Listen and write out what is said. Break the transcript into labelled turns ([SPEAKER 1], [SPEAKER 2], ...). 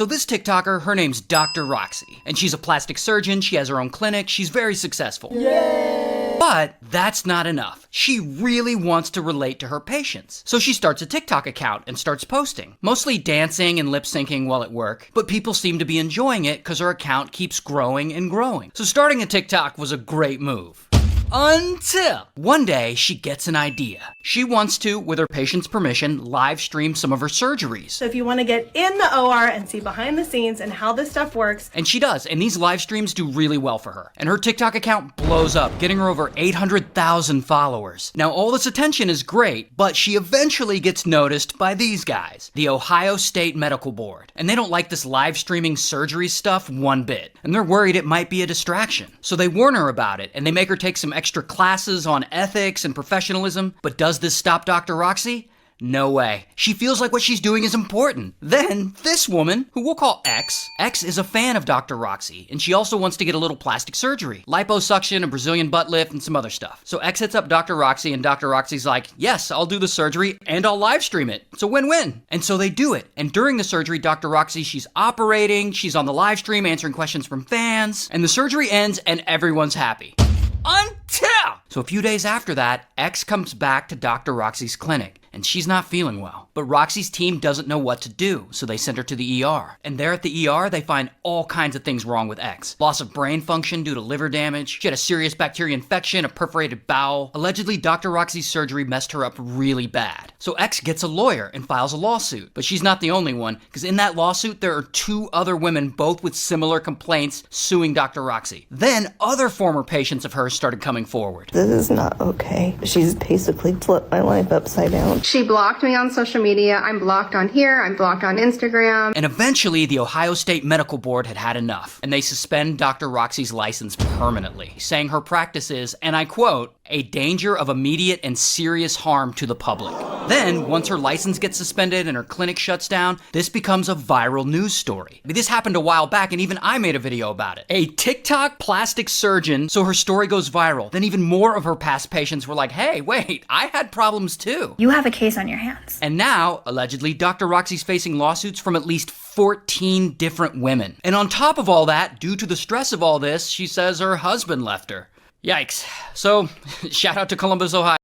[SPEAKER 1] So this TikToker, her name's Dr. Roxy, and she's a plastic surgeon, she has her own clinic, she's very successful. Yay! But that's not enough. She really wants to relate to her patients. So she starts a TikTok account and starts posting, mostly dancing and lip syncing while at work, but people seem to be enjoying it because her account keeps growing and growing. So starting a TikTok was a great move. Until one day she gets an idea. She wants to, with her patient's permission, live stream some of her surgeries.
[SPEAKER 2] So if you want to get in the OR and see behind the scenes and how this stuff works.
[SPEAKER 1] And she does, and these live streams do really well for her. And her TikTok account blows up, getting her over 800,000 followers. Now all this attention is great, but she eventually gets noticed by these guys, the Ohio State Medical Board. And they don't like this live streaming surgery stuff one bit. And they're worried it might be a distraction. So they warn her about it, and they make her take some extra classes on ethics and professionalism. But does this stop Dr. Roxy? No way. She feels like what she's doing is important. Then, this woman, who we'll call X is a fan of Dr. Roxy, and she also wants to get a little plastic surgery. Liposuction, a Brazilian butt lift, and some other stuff. So X hits up Dr. Roxy, and Dr. Roxy's like, yes, I'll do the surgery, and I'll live stream it. It's a win-win. And so they do it. And during the surgery, Dr. Roxy, she's operating, she's on the live stream answering questions from fans, and the surgery ends, and everyone's happy. Until! So a few days after that, X comes back to Dr. Roxy's clinic, and she's not feeling well. But Roxy's team doesn't know what to do, so they send her to the ER. And there at the ER, they find all kinds of things wrong with X. Loss of brain function due to liver damage. She had a serious bacteria infection, a perforated bowel. Allegedly, Dr. Roxy's surgery messed her up really bad. So X gets a lawyer and files a lawsuit. But she's not the only one, because in that lawsuit, there are 2 other women, both with similar complaints, suing Dr. Roxy. Then other former patients of hers started coming forward.
[SPEAKER 3] This is not okay. She's basically flipped my life upside down.
[SPEAKER 4] She blocked me on social media. I'm blocked on here. I'm blocked on Instagram.
[SPEAKER 1] And eventually, the Ohio State Medical Board had had enough, and they suspend Dr. Roxy's license permanently, saying her practice is, and I quote, a danger of immediate and serious harm to the public. Then, once her license gets suspended and her clinic shuts down, this becomes a viral news story. This happened a while back, and even I made a video about it. A TikTok plastic surgeon, so her story goes viral. Then even more of her past patients were like, hey, wait, I had problems too.
[SPEAKER 5] You have a case on your hands.
[SPEAKER 1] And now, allegedly, Dr. Roxy's facing lawsuits from at least 14 different women. And on top of all that, due to the stress of all this, she says her husband left her. Yikes. So, shout out to Columbus, Ohio.